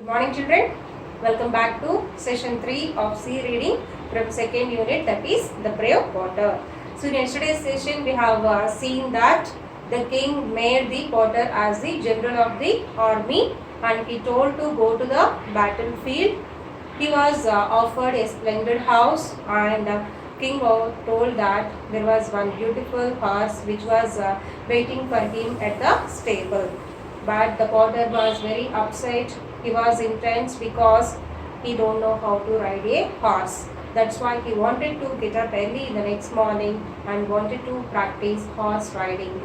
Good morning children. Welcome back to session 3 of C reading from second unit, that is the Brave Potter. So in yesterday's session we have seen that the king made the Potter as the general of the army and he told to go to the battlefield. He was offered a splendid house and king told that there was one beautiful horse which was waiting for him at the stable. But the Potter was very upset. He was intense because he don't know how to ride a horse. That's why he wanted to get up early in the next morning and wanted to practice horse riding.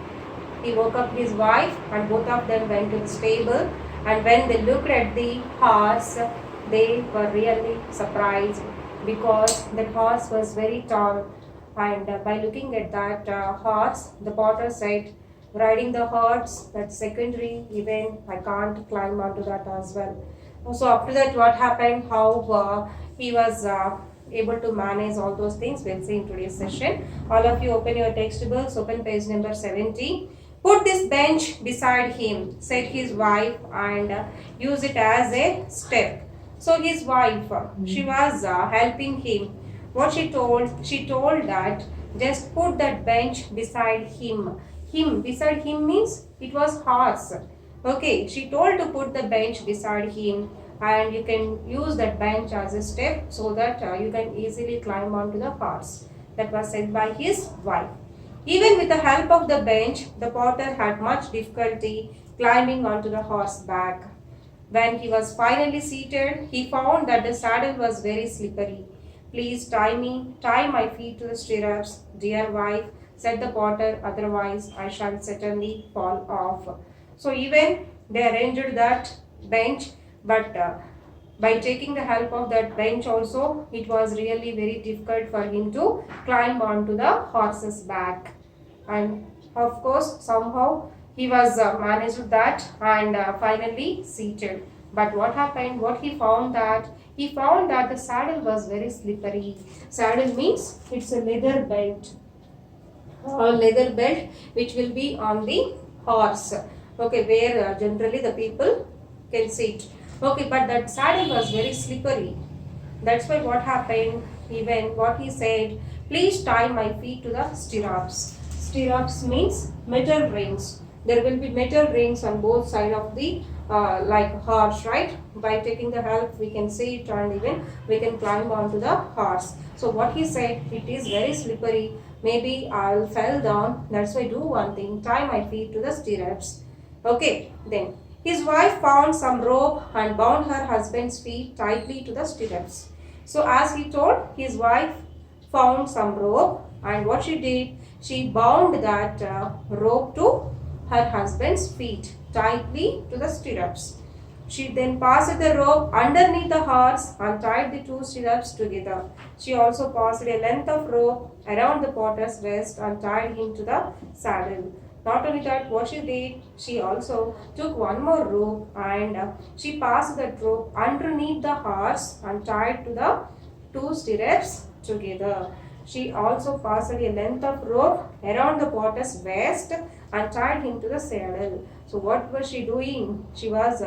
He woke up his wife and both of them went to the stable, and when they looked at the horse, they were really surprised because the horse was very tall. And by looking at that horse, the Potter said, riding the horse, that's secondary, even I can't climb onto that as well. So after that, what happened, how he was able to manage all those things, we'll see in today's session. All of you open your textbooks, open page number 70. Put this bench beside him, said his wife, and use it as a step. So his wife, she was helping him. What she told that just put that bench beside him. Beside him means it was horse. Okay, she told to put the bench beside him and you can use that bench as a step so that you can easily climb onto the horse. That was said by his wife. Even with the help of the bench, the Potter had much difficulty climbing onto the horse back. When he was finally seated, he found that the saddle was very slippery. Please tie my feet to the stirrups, dear wife, said the Potter, otherwise I shall certainly fall off. So even they arranged that bench, but by taking the help of that bench also, it was really very difficult for him to climb onto the horse's back. And of course, somehow he was managed that and finally seated. But what happened? What he found that the saddle was very slippery. Saddle means it's a leather belt which will be on the horse, okay, where generally the people can sit. Okay, but that saddle was very slippery. That's why what happened, even what he said, please tie my feet to the stirrups. Stirrups means metal rings. There will be metal rings on both sides of the like horse, right? By taking the help we can sit and even we can climb onto the horse. So what he said, it is very slippery, maybe I'll fall down, that's why do one thing, tie my feet to the stirrups. Okay, then his wife found some rope and bound her husband's feet tightly to the stirrups. So as he told, his wife found some rope, and what she did, she bound that rope to her husband's feet tightly to the stirrups. She then passed the rope underneath the horse and tied the two stirrups together. She also passed a length of rope around the Potter's waist and tied him to the saddle. Not only that, what she did, she also took one more rope and she passed that rope underneath the horse and tied to the two stirrups together. She also passed a length of rope around the Potter's waist and tied him to the saddle. So what was she doing? She was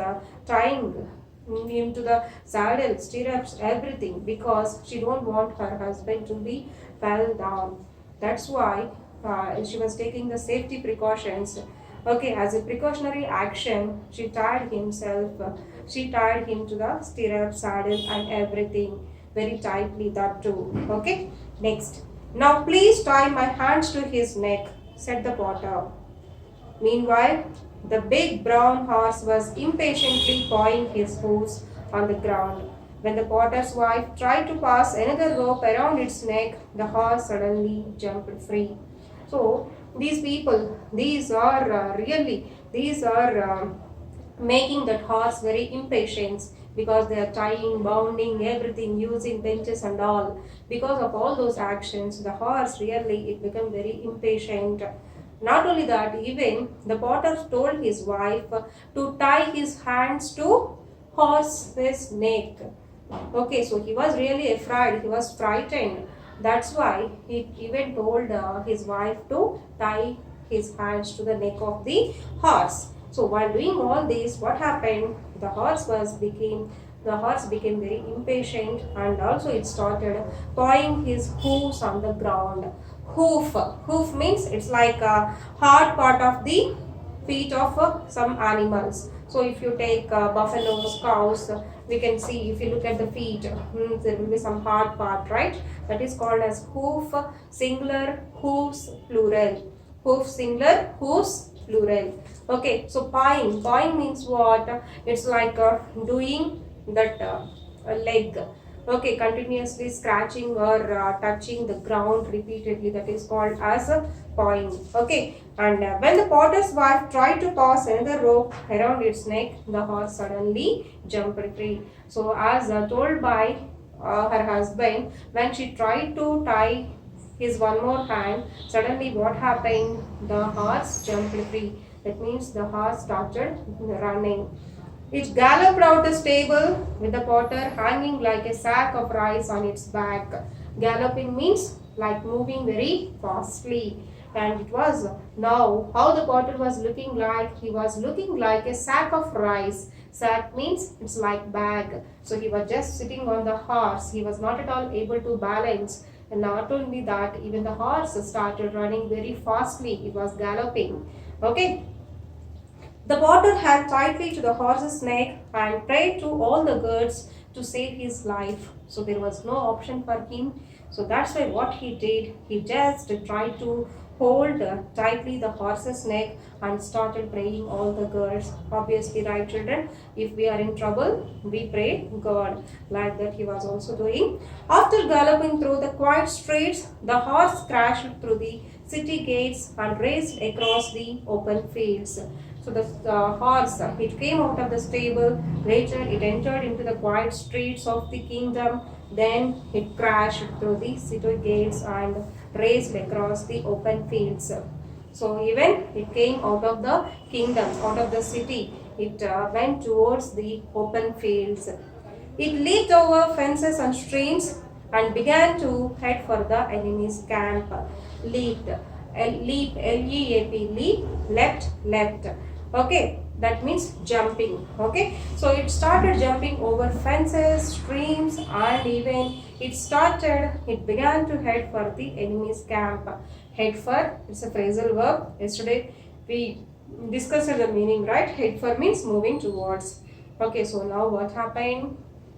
tying him to the saddle, stirrups, everything, because she don't want her husband to be fell down. That's why she was taking the safety precautions. Okay, as a precautionary action, she tied him to the stirrup, saddle and everything very tightly, that too. Okay, next. Now please tie my hands to his neck, said the Potter. Meanwhile, the big brown horse was impatiently pawing his hoofs on the ground. When the Potter's wife tried to pass another rope around its neck, the horse suddenly jumped free. So these people, these are making that horse very impatient because they are tying, bounding, everything, using benches and all. Because of all those actions, the horse really it became very impatient. Not only that, even the Potter told his wife to tie his hands to horse's neck. Okay, so he was really afraid, he was frightened. That's why he even told his wife to tie his hands to the neck of the horse. So while doing all this, what happened? The horse became very impatient, and also it started pawing his hooves on the ground. Hoof means it's like a hard part of the feet of some animals. So if you take buffaloes, cows, we can see if you look at the feet, there will be some hard part, right? That is called as hoof singular, hooves plural. Hoof singular, hooves plural. Okay, so pawing means what? It's like doing that leg. Okay, continuously scratching or touching the ground repeatedly, that is called as a pawing. Okay, and when the potter's wife tried to pass another rope around its neck, the horse suddenly jumped free. So as told by her husband, when she tried to tie his one more hand, suddenly what happened? The horse jumped free. That means the horse started running. It galloped out the stable with the potter hanging like a sack of rice on its back. Galloping means like moving very fastly. And it was now how the potter was looking like. He was looking like a sack of rice. Sack means it's like bag. So he was just sitting on the horse. He was not at all able to balance. And not only that, even the horse started running very fastly. He was galloping. Okay. The potter held tightly to the horse's neck and prayed to all the gods to save his life. So there was no option for him. So that's why what he did, he just tried to hold tightly the horse's neck and started praying all the gods. Obviously, right, children, if we are in trouble, we pray God. Like that he was also doing. After galloping through the quiet streets, the horse crashed through the city gates and raced across the open fields. So the horse, it came out of the stable. Later, it entered into the quiet streets of the kingdom. Then it crashed through the city gates and raced across the open fields. So even it came out of the kingdom, out of the city, it went towards the open fields. It leaped over fences and streams and began to head for the enemy's camp. Leaped, leap, L-E-A-P, leap, leapt. Okay, that means jumping. Okay, so it started jumping over fences, streams, and even it began to head for the enemy's camp. Head for, it's a phrasal verb. Yesterday we discussed the meaning, right? Head for means moving towards. Okay, so now what happened?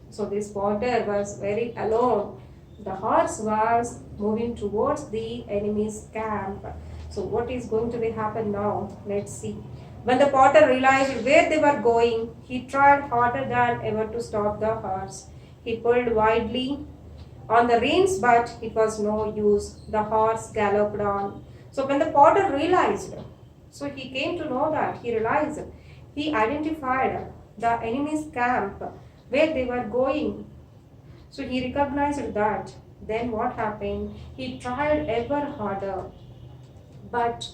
So this potter was very alone. The horse was moving towards the enemy's camp. So what is going to be happen now? Let's see. When the potter realized where they were going, he tried harder than ever to stop the horse. He pulled wildly on the reins, but it was no use. The horse galloped on. So when the potter realized, so he came to know that, he realized, he identified the enemy's camp, where they were going. So he recognized that. Then what happened? He tried ever harder. But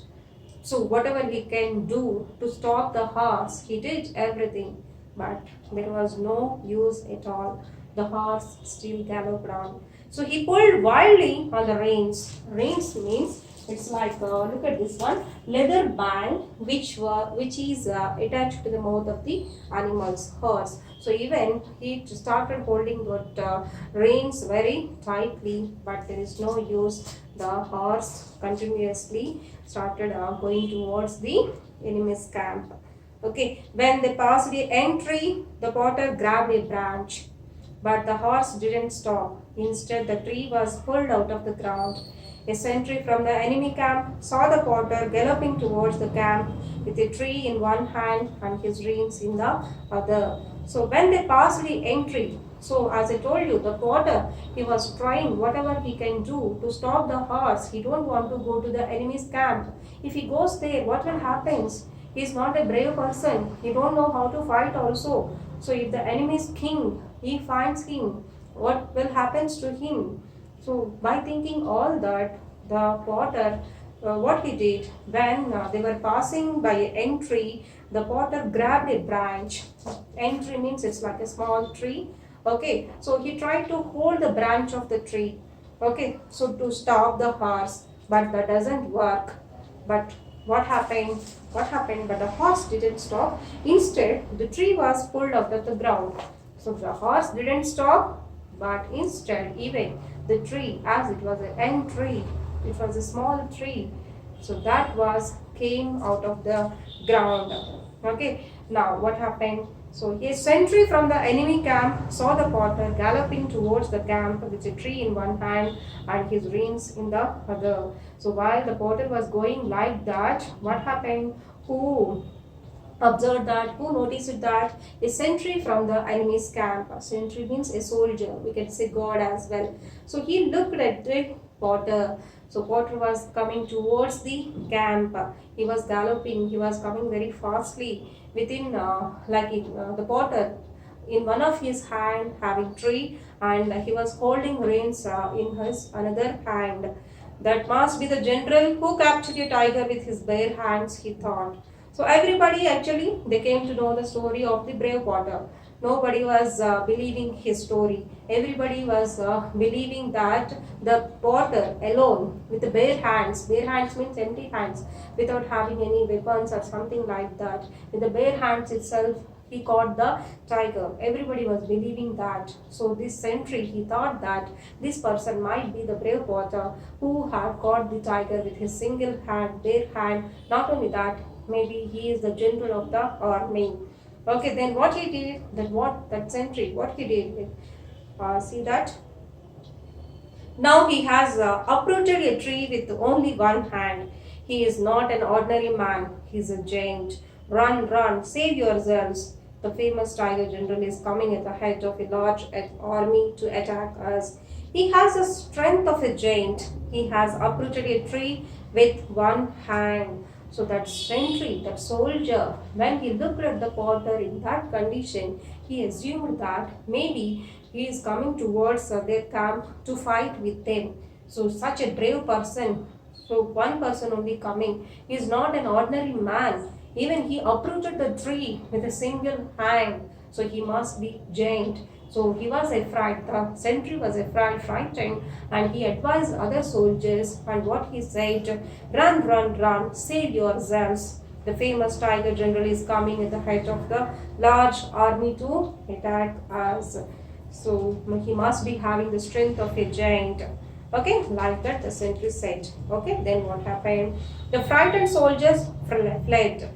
so whatever he can do to stop the horse, he did everything. But there was no use at all. The horse still galloped on. So he pulled wildly on the reins. Reins means it's like look at this one, leather band which is attached to the mouth of the animal's horse. So even he started holding that reins very tightly, but there is no use. The horse continuously started going towards the enemy's camp. Okay, when they passed the entry, the potter grabbed a branch, but the horse didn't stop. Instead, the tree was pulled out of the ground. A sentry from the enemy camp saw the potter galloping towards the camp with a tree in one hand and his reins in the other. So when they passed the entry, so as I told you, the potter, he was trying whatever he can do to stop the horse. He don't want to go to the enemy's camp. If he goes there, what will happen? He is not a brave person. He don't know how to fight also. So if the enemy's king, he finds him, what will happen to him? So by thinking all that, the potter, what he did, when they were passing by an entry, the potter grabbed a branch. Entry means it's like a small tree. Okay, so he tried to hold the branch of the tree. Okay, so to stop the horse, but that doesn't work. But what happened? What happened? But the horse didn't stop. Instead, the tree was pulled out of the ground. So the horse didn't stop, but instead, even the tree, as it was a young tree, it was a small tree. So that was came out of the ground. Okay. Now what happened? So a sentry from the enemy camp saw the potter galloping towards the camp with a tree in one hand and his reins in the other. So while the potter was going like that, what happened? Who observed that? Who noticed that? A sentry from the enemy's camp. A sentry means a soldier. We can say God as well. So he looked at the potter. So Potter was coming towards the camp. He was galloping. He was coming very fastly within the Potter in one of his hand having tree, and he was holding reins in his another hand. That must be the general who captured a tiger with his bare hands, he thought. So everybody actually they came to know the story of the brave Potter. Nobody was believing his story. Everybody was believing that the potter alone with the bare hands means empty hands, without having any weapons or something like that, with the bare hands itself, he caught the tiger. Everybody was believing that. So this sentry, he thought that this person might be the brave potter who had caught the tiger with his single hand, bare hand. Not only that, maybe he is the general of the army. Okay, then what he did, that sentry, what he did, see that? Now he has uprooted a tree with only one hand. He is not an ordinary man, he is a giant. Run, run, save yourselves. The famous tiger general is coming at the head of a large army to attack us. He has the strength of a giant. He has uprooted a tree with one hand. So that sentry, that soldier, when he looked at the potter in that condition, he assumed that maybe he is coming towards their camp to fight with them. So such a brave person, so one person only coming, he is not an ordinary man. Even he uprooted the tree with a single hand. So he must be giant. So he was afraid, the sentry was frightened, and he advised other soldiers, and what he said, run, run, run, save yourselves. The famous tiger general is coming at the head of the large army to attack us. So he must be having the strength of a giant. Okay, like that the sentry said. Okay, then what happened? The frightened soldiers fled.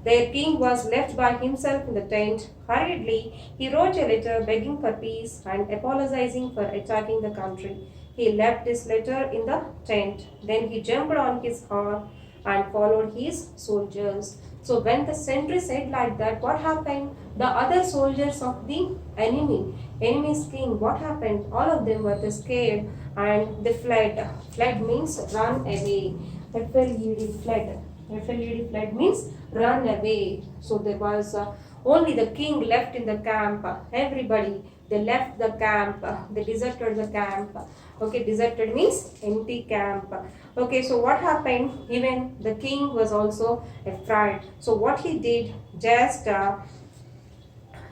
Their king was left by himself in the tent. Hurriedly, he wrote a letter begging for peace and apologizing for attacking the country. He left this letter in the tent. Then he jumped on his horse and followed his soldiers. So when the sentry said like that, what happened? The other soldiers of the enemy's king, what happened? All of them were scared and they fled. Fled means run away. Fled. Fled means run away. So there was only the king left in the camp. Everybody, they left the camp. They deserted the camp. Okay, deserted means empty camp. Okay, so what happened? Even the king was also afraid. So what he did, just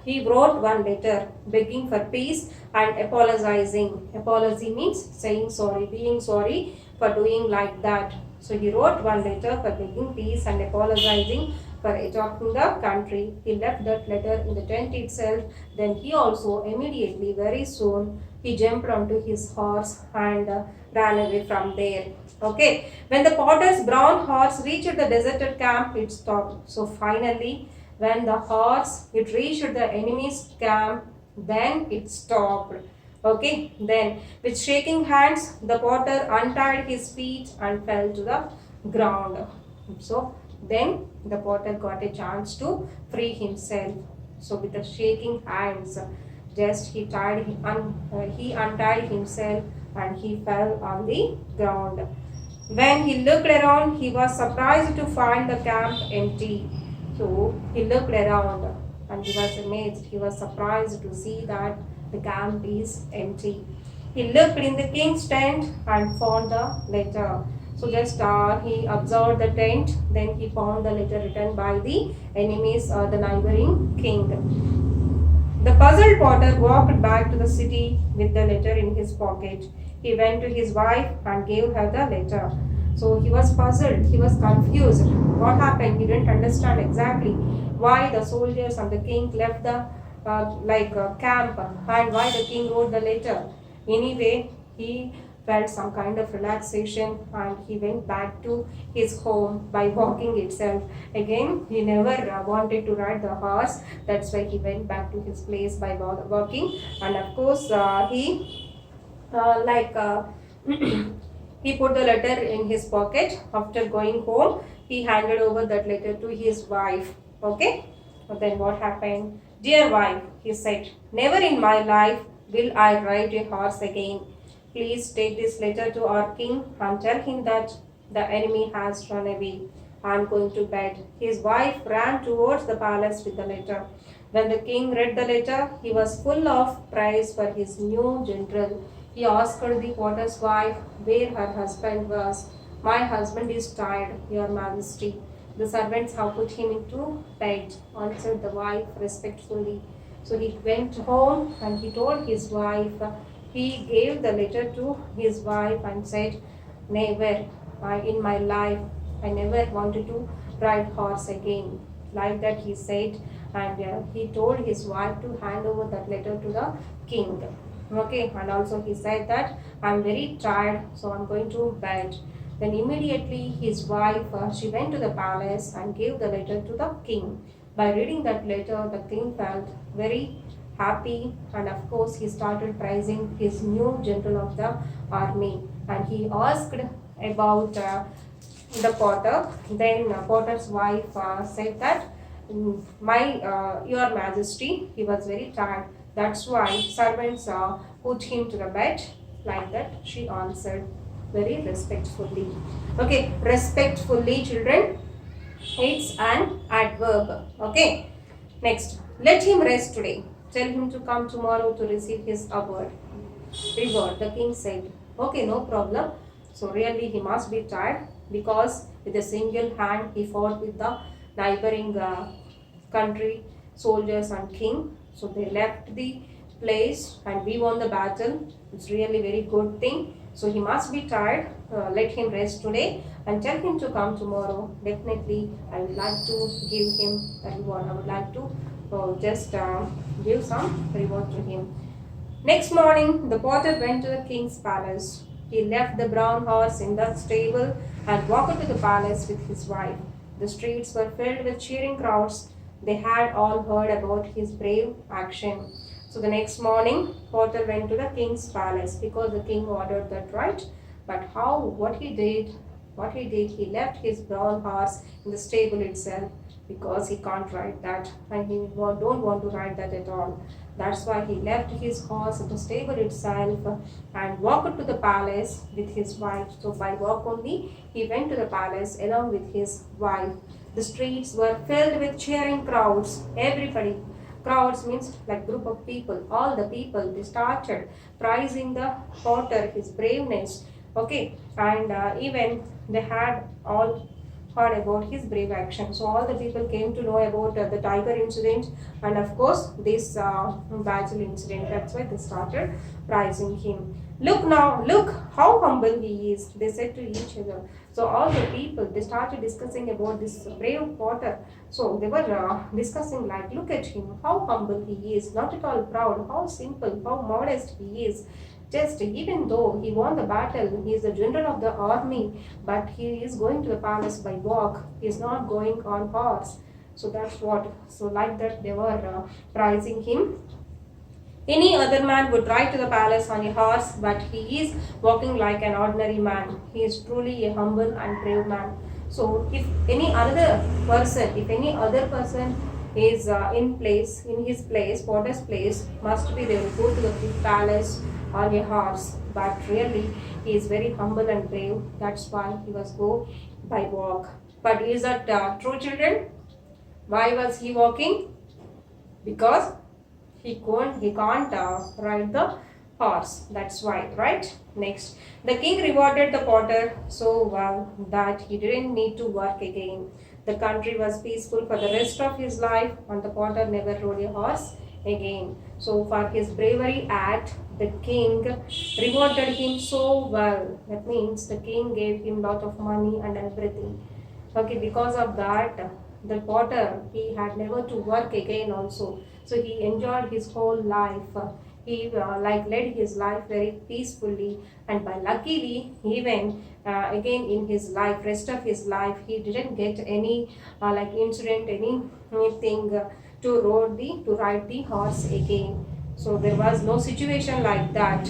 he wrote one letter begging for peace and apologizing. Apology means saying sorry, being sorry for doing like that. So he wrote one letter for begging peace and apologizing for attacking the country. He left that letter in the tent itself. Then he also immediately, very soon, he jumped onto his horse and ran away from there. Okay. When the potter's brown horse reached the deserted camp, it stopped. So finally, when the horse it reached the enemy's camp, then it stopped. Okay, then with shaking hands, the potter untied his feet and fell to the ground. So then the potter got a chance to free himself. So with the shaking hands, just he untied himself and he fell on the ground. When he looked around, he was surprised to find the camp empty. So he looked around and he was amazed. He was surprised to see that the camp is empty. He looked in the king's tent and found the letter. So just he observed the tent, then he found the letter written by the enemies or the neighboring king. The puzzled potter walked back to the city with the letter in his pocket. He went to his wife and gave her the letter. So he was puzzled, he was confused. What happened? He didn't understand exactly why the soldiers and the king left the camp, and why the king wrote the letter. Anyway, he felt some kind of relaxation and he went back to his home by walking itself. Again, he never wanted to ride the horse. That's why he went back to his place by walking. And of course, he like he put the letter in his pocket. After going home, he handed over that letter to his wife. Okay, but then what happened? Dear wife, he said, never in my life will I ride a horse again. Please take this letter to our king and tell him that the enemy has run away. I am going to bed. His wife ran towards the palace with the letter. When the king read the letter, he was full of praise for his new general. He asked the porter's wife where her husband was. My husband is tired, your majesty. The servants have put him into bed, answered the wife respectfully. So he went home and he told his wife. He gave the letter to his wife and said, never in my life, I never wanted to ride horse again. Like that he said, and he told his wife to hand over that letter to the king. Okay, and also he said that I'm very tired, so I'm going to bed. Then immediately his wife, she went to the palace and gave the letter to the king. By reading that letter, the king felt very happy, and of course he started praising his new general of the army, and he asked about the potter. Then potter's wife said that my your majesty, he was very tired, that's why servants put him to the bed. Like that she answered very respectfully. Okay, respectfully, children, it's an adverb. Okay, next, let him rest today, tell him to come tomorrow to receive his reward. The king said, okay, no problem. So really he must be tired, because with a single hand he fought with the neighboring country soldiers and king. So they left the place and we won the battle. It's really very good thing. So he must be tired. Let him rest today and tell him to come tomorrow. Definitely I would like to give him a reward. I would like to just give some reward to him. Next morning, the potter went to the king's palace. He left the brown horse in the stable and walked to the palace with his wife. The streets were filled with cheering crowds. They had all heard about his brave action. So the next morning, Potter went to the king's palace because the king ordered that, right? But what he did, he left his brown horse in the stable itself, because he can't ride that and he don't want to ride that at all. That's why he left his horse in the stable itself and walked to the palace with his wife. So by walk only, he went to the palace along with his wife. The streets were filled with cheering crowds. Everybody, crowds means like group of people, all the people, they started praising the potter, his braveness. Okay, and even they had all heard about his brave action. So all the people came to know about the tiger incident and of course this battle incident. That's why they started praising him. Look now, look how humble he is, they said to each other. So all the people, they started discussing about this brave potter. So they were discussing like, look at him, how humble he is, not at all proud, how simple, how modest he is. Just even though he won the battle, he is the general of the army, but he is going to the palace by walk. He is not going on horse. So that's what. So like that they were praising him. Any other man would ride to the palace on a horse, but he is walking like an ordinary man. He is truly a humble and brave man. So if any other person is in his place, Potter's place, must be they will go to the palace on a horse. But really, he is very humble and brave. That's why he was go by walk. But is that true, children? Why was he walking? Because he can't ride the horse. That's why, right? Next, the king rewarded the potter so well that he didn't need to work again. The country was peaceful for the rest of his life, and the potter never rode a horse again. So for his bravery act, the king rewarded him so well. That means the king gave him lot of money and everything. Okay, because of that, the potter, he had never to work again also. So he enjoyed his whole life. He like led his life very peacefully, and by luckily even again in his life, rest of his life, he didn't get any like incident, anything to ride the horse again. So there was no situation like that.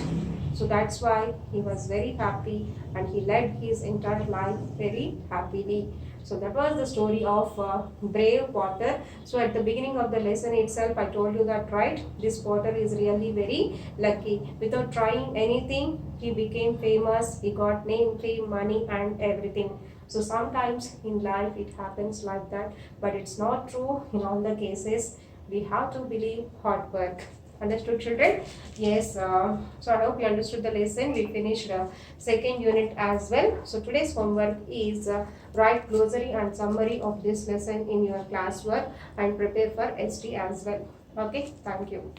So that's why he was very happy and he led his entire life very happily. So that was the story of brave potter. So at the beginning of the lesson itself, I told you that, right? This potter is really very lucky. Without trying anything, he became famous. He got name, fame, money, and everything. So sometimes in life it happens like that, but it's not true in all the cases. We have to believe hard work. Understood, children? Yes. So I hope you understood the lesson. We finished second unit as well. So today's homework is write glossary and summary of this lesson in your classwork and prepare for ST as well. Okay. Thank you.